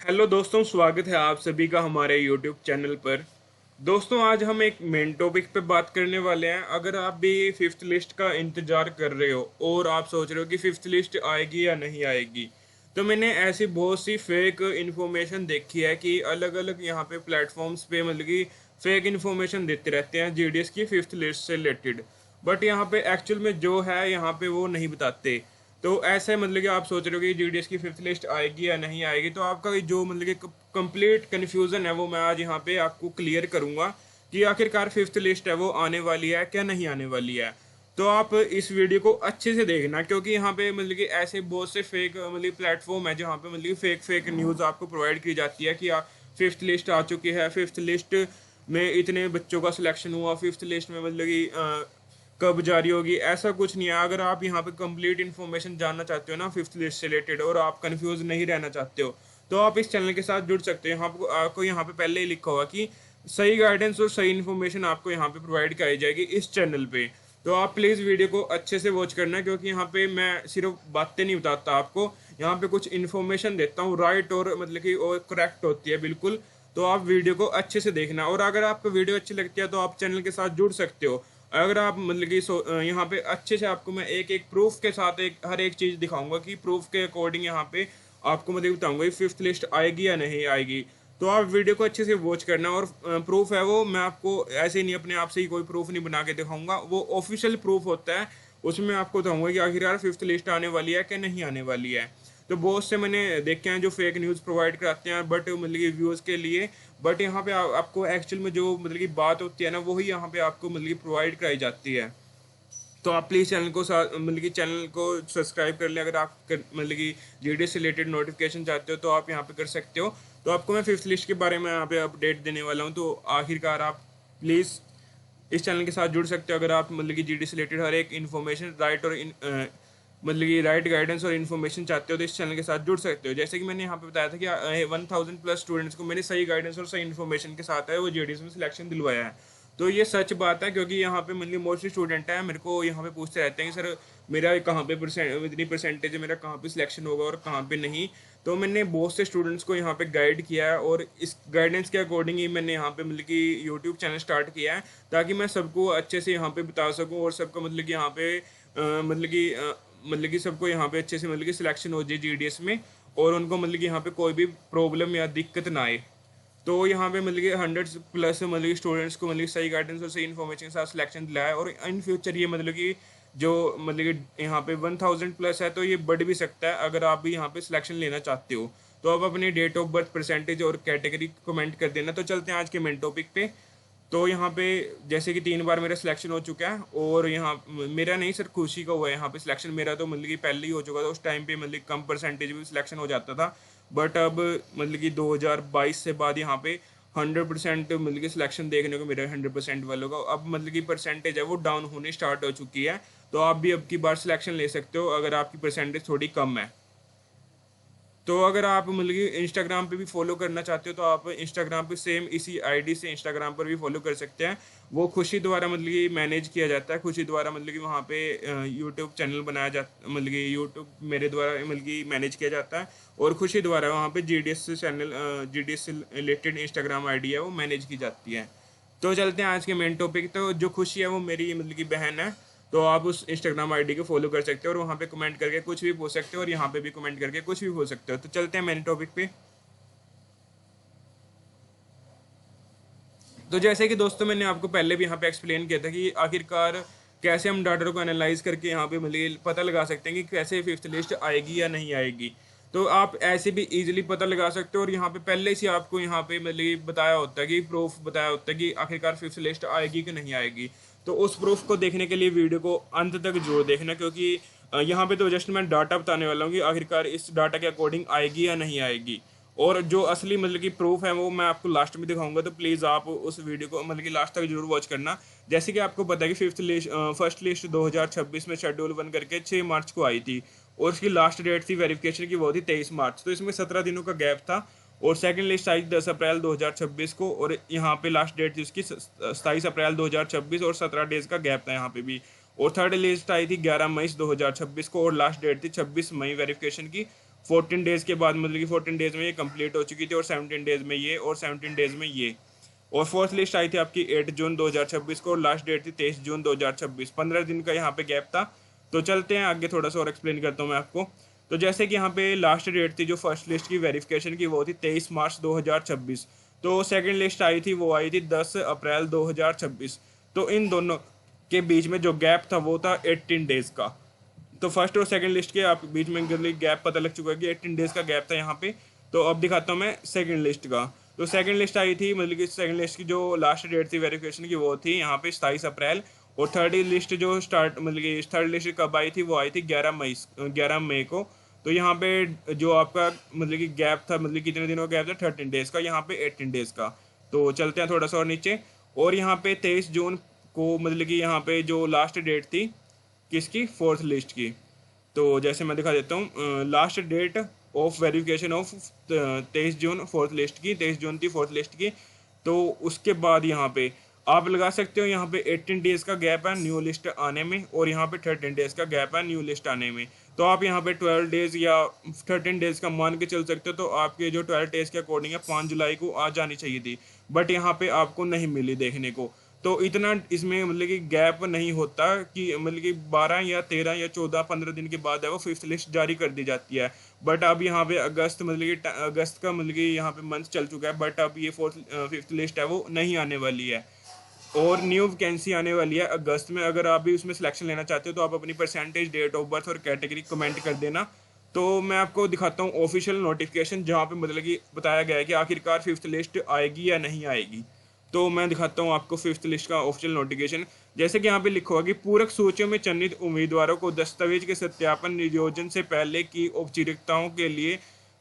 Hello दोस्तों, स्वागत है आप सभी का हमारे यूट्यूब चैनल पर। दोस्तों, आज हम एक मेन टॉपिक पे बात करने वाले हैं। अगर आप भी फिफ्थ लिस्ट का इंतजार कर रहे हो और आप सोच रहे हो कि फिफ्थ लिस्ट आएगी या नहीं आएगी, तो मैंने ऐसी बहुत सी फेक इन्फॉर्मेशन देखी है कि अलग अलग यहाँ पे प्लेटफॉर्म्स पे मतलब कि फेक इन्फॉर्मेशन देते रहते हैं जीडीएस की फिफ्थ लिस्ट से रिलेटेड। बट यहाँ पे एक्चुअल में जो है यहाँ पे वो नहीं बताते। तो ऐसे मतलब कि आप सोच रहे हो कि जीडीएस की फिफ्थ लिस्ट आएगी या नहीं आएगी, तो आपका जो मतलब कि कंप्लीट कन्फ्यूजन है वो मैं आज यहाँ पे आपको क्लियर करूंगा कि आखिरकार फिफ्थ लिस्ट है वो आने वाली है क्या नहीं आने वाली है। तो आप इस वीडियो को अच्छे से देखना, क्योंकि यहाँ पे मतलब कि ऐसे बहुत से फेक मतलब प्लेटफॉर्म है जहाँ पे मतलब कि फेक फेक न्यूज़ आपको प्रोवाइड की जाती है कि फिफ्थ लिस्ट आ चुकी है, फिफ्थ लिस्ट में इतने बच्चों का सिलेक्शन हुआ, फिफ्थ लिस्ट में मतलब कि कब जारी होगी। ऐसा कुछ नहीं है। अगर आप यहाँ पे कंप्लीट इन्फॉर्मेशन जानना चाहते हो ना फिफ्थ लिस्ट से रिलेटेड, और आप कंफ्यूज नहीं रहना चाहते हो, तो आप इस चैनल के साथ जुड़ सकते हो। आपको यहाँ पे पहले ही लिखा होगा कि सही गाइडेंस और सही इन्फॉर्मेशन आपको यहाँ पे प्रोवाइड कराई जाएगी इस चैनल पे। तो आप प्लीज़ वीडियो को अच्छे से वॉच करना, क्योंकि यहाँ पे मैं सिर्फ बातें नहीं बताता आपको, यहाँ पे कुछ इन्फॉर्मेशन देता हूँ राइट और मतलब कि और करेक्ट होती है बिल्कुल। तो आप वीडियो को अच्छे से देखना, और अगर आपको वीडियो अच्छी लगती है तो आप चैनल के साथ जुड़ सकते हो। अगर आप मतलब कि यहाँ पे अच्छे से आपको मैं एक एक प्रूफ के साथ एक हर एक चीज़ दिखाऊंगा कि प्रूफ के अकॉर्डिंग यहाँ पे आपको मतलब बताऊंगा कि फिफ्थ लिस्ट आएगी या नहीं आएगी। तो आप वीडियो को अच्छे से वॉच करना, और प्रूफ है वो मैं आपको ऐसे नहीं अपने आप से ही कोई प्रूफ नहीं बना के दिखाऊंगा, वो ऑफिशियल प्रूफ होता है। उसमें आपको बताऊंगा कि आखिरकार फिफ्थ लिस्ट आने वाली है कि नहीं आने वाली है। तो बहुत से मैंने देखे हैं जो फेक न्यूज़ प्रोवाइड कराते हैं बट मतलब कि व्यूज़ के लिए। बट यहाँ पे आपको एक्चुअल में जो मतलब की बात होती है ना, वही यहाँ पे आपको मतलब की प्रोवाइड कराई जाती है। तो आप प्लीज़ चैनल को मतलब कि चैनल को सब्सक्राइब कर लें। अगर आप मतलब कि जीडीएस से रिलेटेड नोटिफिकेशन चाहते हो तो आप यहाँ पे कर सकते हो। तो आपको मैं फिफ्थ लिस्ट के बारे में यहाँ पे अपडेट देने वाला हूँ। तो आखिरकार आप प्लीज़ इस चैनल के साथ जुड़ सकते हो। अगर आप मतलब कि जीडीएस से रिलेटेड हर एक इन्फॉर्मेशन राइट और मतलब कि राइट गाइडेंस और इन्फॉर्मेशन चाहते हो तो इस चैनल के साथ जुड़ सकते हो। जैसे कि मैंने यहाँ पे बताया था कि 1000 प्लस स्टूडेंट्स को मैंने सही गाइडेंस और सही इन्फॉर्मेशन के साथ है वो जीडीएस में सिलेक्शन दिलवाया है। तो ये सच बात है, क्योंकि यहाँ पे मतलब मोस्टली स्टूडेंट है मेरे को यहाँ पे पूछते रहते हैं कि सर मेरा कहाँ पे इतनी परसेंटेज है, मेरा कहाँ पे सिलेक्शन होगा और कहाँ पे नहीं। तो मैंने बहुत से स्टूडेंट्स को यहाँ पे गाइड किया है, और इस गाइडेंस के अकॉर्डिंग ही मैंने यहाँ पे मतलब कि यूट्यूब चैनल स्टार्ट किया है, ताकि मैं सबको अच्छे से यहाँ पे बता सकूँ और सबको मतलब कि यहाँ पे मतलब कि सबको यहाँ पे अच्छे से मतलब कि सिलेक्शन हो जाए जीडीएस में, और उनको मतलब कि यहाँ पे कोई भी प्रॉब्लम या दिक्कत ना आए। तो यहाँ पे मतलब कि 100 प्लस मतलब कि स्टूडेंट्स को मतलब कि सही गाइडेंस और सही इन्फॉर्मेशन के साथ सिलेक्शन दिलाया है, और इन फ्यूचर ये मतलब कि जो मतलब कि यहाँ पे 1000 प्लस है तो ये बढ़ भी सकता है अगर आप भी यहाँ पे सिलेक्शन लेना चाहते हो। तो आप अपनी डेट ऑफ बर्थ, परसेंटेज और कैटेगरी कमेंट कर देना। तो चलते हैं आज के मेन टॉपिक पे। तो यहाँ पे जैसे कि 3 बार मेरा सिलेक्शन हो चुका है, और यहाँ मेरा नहीं सर खुशी का हुआ है यहाँ पे सिलेक्शन। मेरा तो मतलब कि पहले ही हो चुका था, उस टाइम पे मतलब कम परसेंटेज में सिलेक्शन हो जाता था। बट अब मतलब कि 2022 से बाद यहाँ पे 100% मतलब कि सिलेक्शन देखने को मेरा 100% वालों का अब मतलब कि परसेंटेज है वो डाउन होने स्टार्ट हो चुकी है। तो आप भी अब की बार सिलेक्शन ले सकते हो अगर आपकी परसेंटेज थोड़ी कम है। तो अगर आप मतलब कि इंस्टाग्राम पे भी फॉलो करना चाहते हो तो आप इंस्टाग्राम पे सेम इसी आईडी से इंस्टाग्राम पर भी फॉलो कर सकते हैं। वो खुशी द्वारा मतलब कि मैनेज किया जाता है, खुशी द्वारा मतलब कि वहाँ पे यूट्यूब चैनल बनाया जाता, मतलब कि यूट्यूब मेरे द्वारा मतलब कि मैनेज किया जाता है, और खुशी द्वारा वहाँ पे जीडीएस चैनल जीडीएस से रिलेटेड इंस्टाग्राम आईडी है वो मैनेज की जाती है। तो चलते हैं आज के मेन टॉपिक। तो जो खुशी है वो मेरी मतलब की बहन है। तो आप उस इंस्टाग्राम आईडी को फॉलो कर सकते हो और वहाँ पे कमेंट करके कुछ भी पूछ सकते हो, और यहाँ पे भी कमेंट करके कुछ भी पूछ सकते हो। तो चलते हैं मेन टॉपिक पे। तो जैसे कि दोस्तों मैंने आपको पहले भी यहाँ पे एक्सप्लेन किया था कि आखिरकार कैसे हम डाटा को एनालाइज करके यहाँ पे मतलब पता लगा सकते हैं कि कैसे फिफ्थ लिस्ट आएगी या नहीं आएगी। तो आप ऐसे भी इजीली पता लगा सकते हो, और यहाँ पे पहले से आपको यहाँ पे मतलब बताया होता है कि प्रूफ बताया होता है कि आखिरकार फिफ्थ लिस्ट आएगी कि नहीं आएगी। तो उस प्रूफ को देखने के लिए वीडियो को अंत तक जरूर देखना, क्योंकि यहाँ पे तो जस्ट मैं डाटा बताने वाला हूँ कि आखिरकार इस डाटा के अकॉर्डिंग आएगी या नहीं आएगी। और जो असली मतलब कि प्रूफ है वो मैं आपको लास्ट में दिखाऊंगा। तो प्लीज़ आप उस वीडियो को मतलब कि लास्ट तक जरूर वॉच करना। जैसे कि आपको पता है कि फिफ्थ लिस्ट फर्स्ट लिस्ट 2026 में शेड्यूल 1 करके 6 मार्च को आई थी, और उसकी लास्ट डेट थी वेरिफिकेशन की वो थी 23 मार्च। तो इसमें 17 दिनों का गैप था। और सेकंड लिस्ट आई 10 अप्रैल 2026 को, और यहाँ पे लास्ट डेट थी उसकी 27 अप्रैल 2026, और 17 डेज का गैप था यहाँ पे भी। और थर्ड लिस्ट आई थी 11 मई 2026 को, और लास्ट डेट थी 26 मई वेरिफिकेशन की। 14 डेज़ के बाद मतलब कि 14 डेज़ में ये कंप्लीट हो चुकी थी, और 17 डेज़ में ये, और 17 डेज़ में ये। और फोर्थ लिस्ट आई थी आपकी 8 जून 2026 को, और लास्ट डेट थी 23 जून 2026। 15 दिन का यहाँ पे गैप था। तो चलते हैं आगे, थोड़ा सा और एक्सप्लेन करता हूँ मैं आपको। तो जैसे कि यहाँ पे लास्ट डेट थी जो फर्स्ट लिस्ट की वेरिफिकेशन की, वो थी 23 मार्च 2026। तो सेकंड लिस्ट आई थी, वो आई थी 10 अप्रैल 2026। तो इन दोनों के बीच में जो गैप था वो था 18 डेज़ का। तो फर्स्ट और सेकंड लिस्ट के आप बीच में गैप पता लग चुका है कि 18 डेज़ का गैप था यहाँ पे। तो अब दिखाता हूँ मैं सेकंड लिस्ट का। तो सेकंड लिस्ट आई थी, मतलब कि सेकंड लिस्ट की जो लास्ट डेट थी वेरिफिकेशन की, वो थी यहाँ पे 27 अप्रैल। और थर्ड लिस्ट जो स्टार्ट मतलब कि थर्ड लिस्ट कब आई थी, वो आई थी 11 मई को। तो यहाँ पे जो आपका मतलब कि गैप था, मतलब कितने दिनों का गैप था, 13 डेज़ का, यहाँ पे 18 डेज़ का। तो चलते हैं थोड़ा सा और नीचे। और यहाँ पे 23 जून को मतलब कि यहाँ पे जो लास्ट डेट थी किसकी, फोर्थ लिस्ट की। तो जैसे मैं दिखा देता हूँ, last date of verification of 23 June fourth list की, 23 जून थी फोर्थ लिस्ट की। तो उसके बाद यहाँ पे आप लगा सकते हो, यहाँ पे 18 डेज़ का गैप है न्यू लिस्ट आने में, और यहाँ पे 13 डेज़ का गैप है न्यू लिस्ट आने में। तो आप यहाँ पे 12 डेज़ या 13 डेज़ का मान के चल सकते हो। तो आपके जो 12 डेज़ के अकॉर्डिंग है 5 जुलाई को आ जानी चाहिए थी, बट यहाँ पे आपको नहीं मिली देखने को। तो इतना इसमें मतलब कि गैप नहीं होता कि मतलब कि 12 या 13 या 14 15 दिन के बाद है वो फिफ्थ लिस्ट जारी कर दी जाती है। बट अब यहाँ पे अगस्त मतलब कि अगस्त का मतलब कि यहाँ पे मंथ चल चुका है, बट अब ये फिफ्थ लिस्ट है वो नहीं आने वाली है। और न्यू वैकेंसी आने वाली है अगस्त में। अगर आप भी उसमें सिलेक्शन लेना चाहते हो तो आप अपनी परसेंटेज, डेट ऑफ बर्थ और कैटेगरी कमेंट कर देना। तो मैं आपको दिखाता हूँ ऑफिशियल नोटिफिकेशन, जहाँ पे मतलब कि बताया गया है कि आखिरकार फिफ्थ लिस्ट आएगी या नहीं आएगी। तो मैं दिखाता हूँ आपको फिफ्थ लिस्ट का ऑफिशियल नोटिफिकेशन। जैसे कि यहाँ पे लिखा हुआ कि पूरक सूचियों में चयनित उम्मीदवारों को दस्तावेज के सत्यापन नियोजन से पहले की औपचारिकताओं के लिए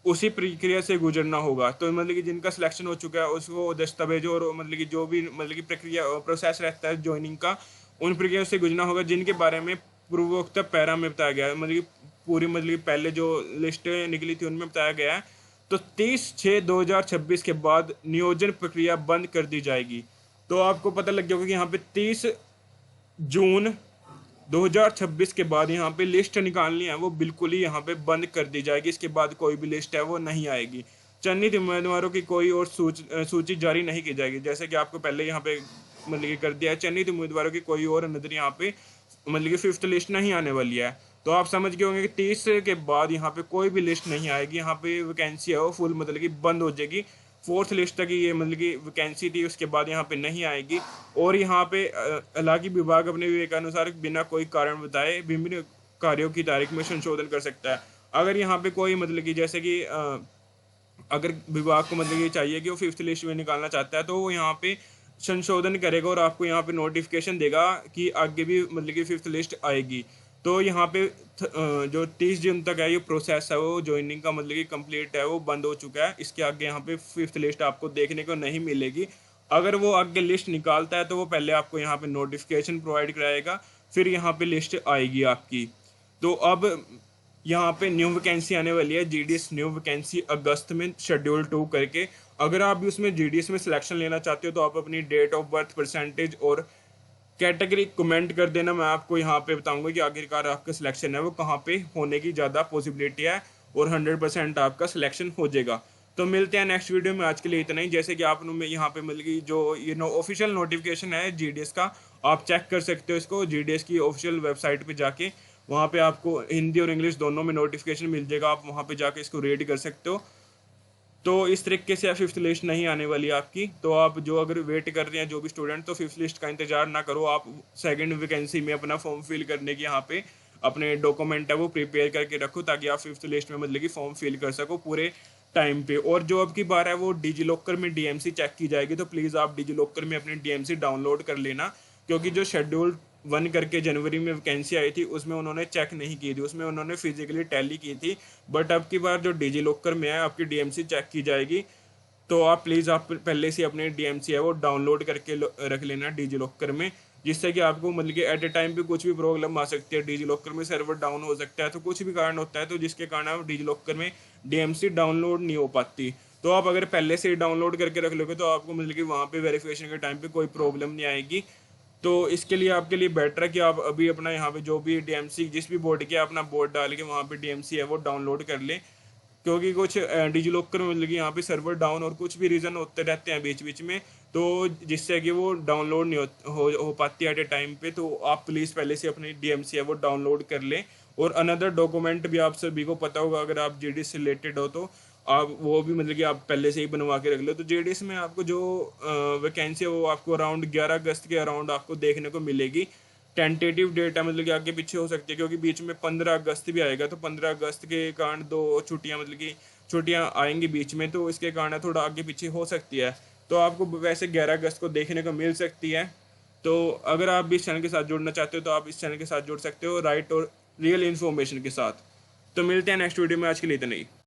उसी प्रक्रिया से गुजरना होगा। तो मतलब कि जिनका सिलेक्शन हो चुका है उसको दस्तावेजों और मतलब कि जो भी मतलब कि प्रक्रिया प्रोसेस रहता है ज्वाइनिंग का, उन प्रक्रिया से गुजरना होगा जिनके बारे में पूर्वोक्त पैरा में बताया गया है। मतलब कि पूरी मतलब कि पहले जो लिस्ट निकली थी उनमें बताया गया है। तो 30/6/2026 के बाद नियोजन प्रक्रिया बंद कर दी जाएगी। तो आपको पता लग गया होगा कि यहाँ पे 30 जून 2026 के बाद यहाँ पे लिस्ट निकालनी है वो बिल्कुल ही यहाँ पे बंद कर दी जाएगी। इसके बाद कोई भी लिस्ट है वो नहीं आएगी। चयनित उम्मीदवारों की कोई और सूची जारी नहीं की जाएगी। जैसे कि आपको पहले यहाँ पे मतलब कि कर दिया है, चयनित उम्मीदवारों की कोई और नजर यहाँ पे मतलब कि फिफ्थ लिस्ट नहीं आने वाली है। तो आप समझ गए होंगे कि 30 के बाद यहाँ पे कोई भी लिस्ट नहीं आएगी। यहाँ पे वैकेंसी है वो फुल मतलब कि बंद हो जाएगी। फोर्थ लिस्ट तक ये मतलब कि वैकेंसी थी, उसके बाद यहाँ पे नहीं आएगी। और यहाँ पे हालांकि विभाग अपने विवेकानुसार बिना कोई कारण बताए विभिन्न कार्यों की तारीख में संशोधन कर सकता है। अगर यहाँ पे कोई मतलब कि जैसे कि अगर विभाग को मतलब ये चाहिए कि वो फिफ्थ लिस्ट में निकालना चाहता है, तो वो यहाँ पे संशोधन करेगा और आपको यहाँ पे नोटिफिकेशन देगा कि आगे भी मतलब कि फिफ्थ लिस्ट आएगी। तो यहाँ पे जो 30 जून तक है ये प्रोसेस है वो ज्वाइनिंग का मतलब कि कंप्लीट है वो बंद हो चुका है। इसके आगे यहाँ पे फिफ्थ लिस्ट आपको देखने को नहीं मिलेगी। अगर वो आगे लिस्ट निकालता है तो वो पहले आपको यहाँ पे नोटिफिकेशन प्रोवाइड कराएगा, फिर यहाँ पे लिस्ट आएगी आपकी। तो अब यहाँ पे न्यू वैकेंसी आने वाली है, जीडीएस न्यू वैकेंसी अगस्त में शेड्यूल 2 करके। अगर आप भी उसमें जीडीएस में सिलेक्शन लेना चाहते हो तो आप अपनी डेट ऑफ बर्थ, परसेंटेज और कैटेगरी कमेंट कर देना। मैं आपको यहाँ पे बताऊंगा कि आखिरकार आपका सिलेक्शन है वो कहाँ पे होने की ज़्यादा पॉसिबिलिटी है, और 100% आपका सिलेक्शन हो जाएगा। तो मिलते हैं नेक्स्ट वीडियो में। आज के लिए इतना ही। जैसे कि आप यहाँ पे मिल गई जो ऑफिशियल नोटिफिकेशन है जीडीएस का, आप चेक कर सकते हो इसको जीडीएस की ऑफिशियल वेबसाइट पे जाके। वहाँ पे आपको हिंदी और इंग्लिश दोनों में नोटिफिकेशन मिल जाएगा, आप वहाँ पे जाके इसको रीड कर सकते हो। तो इस तरीके से फिफ्थ लिस्ट नहीं आने वाली आपकी। तो आप जो अगर वेट कर रहे हैं जो भी स्टूडेंट, तो फिफ्थ लिस्ट का इंतजार ना करो। आप सेकंड वैकेंसी में अपना फॉर्म फिल करने की यहाँ पे अपने डॉक्यूमेंट है वो प्रिपेयर करके रखो, ताकि आप फिफ्थ लिस्ट में मतलब कि फॉर्म फिल कर सको पूरे टाइम पे। और जो अब की बार है वो डिजी लॉकर में डीएमसी चेक की जाएगी। तो प्लीज़ आप डिजी लॉकर में अपनी डीएमसी डाउनलोड कर लेना, क्योंकि जो शेड्यूल 1 करके जनवरी में वैकेंसी आई थी उसमें उन्होंने चेक नहीं की थी, उसमें उन्होंने फिजिकली टैली की थी। बट अब की बार जो डिजी लॉकर में है आपकी डीएमसी चेक की जाएगी। तो आप प्लीज़ आप पहले से अपने डीएमसी है वो डाउनलोड करके रख लेना डिजी लॉकर में, जिससे कि आपको मतलब कि एट ए टाइम पे कुछ भी प्रॉब्लम आ सकती है। डिजी लॉकर में सर्वर डाउन हो सकता है, तो कुछ भी कारण होता है तो जिसके कारण आप डिजी लॉकर में डीएमसी डाउनलोड नहीं हो पाती। तो आप अगर पहले से डाउनलोड करके रख लोगे तो आपको मतलब कि वहाँ पे वेरिफिकेशन के टाइम पे कोई प्रॉब्लम नहीं आएगी। तो इसके लिए आपके लिए बेटर है कि आप अभी अपना यहाँ पे जो भी डीएमसी जिस भी बोर्ड के अपना बोर्ड डाल के वहाँ पे डीएमसी है वो डाउनलोड कर लें, क्योंकि कुछ डिजी लॉकर में मतलब कि यहाँ पे सर्वर डाउन और कुछ भी रीज़न होते रहते हैं बीच बीच में, तो जिससे कि वो डाउनलोड नहीं हो पाती एट ए टाइम पे। तो आप प्लीज़ पहले से अपनी डीएमसी है वो डाउनलोड कर लें। और अनदर डॉक्यूमेंट भी आप सभी को पता होगा, अगर आप जेडीएस से रिलेटेड हो तो आप वो भी मतलब कि आप पहले से ही बनवा के रख लो। तो जेडीएस में आपको जो वैकेंसी है वो आपको अराउंड 11 अगस्त के अराउंड आपको देखने को मिलेगी। टेंटेटिव डेट है, मतलब कि आगे पीछे हो सकती है, क्योंकि बीच में 15 अगस्त भी आएगा। तो 15 अगस्त के कारण दो छुट्टियां मतलब कि छुट्टियां आएंगी बीच में, तो इसके कारण थोड़ा आगे पीछे हो सकती है। तो आपको वैसे 11 अगस्त को देखने को मिल सकती है। तो अगर आप भी इस चैनल के साथ जुड़ना चाहते हो तो आप इस चैनल के साथ जुड़ सकते हो, राइट और रियल इन्फॉर्मेशन के साथ। तो मिलते हैं नेक्स्ट वीडियो में, आज के लिए इतना ही।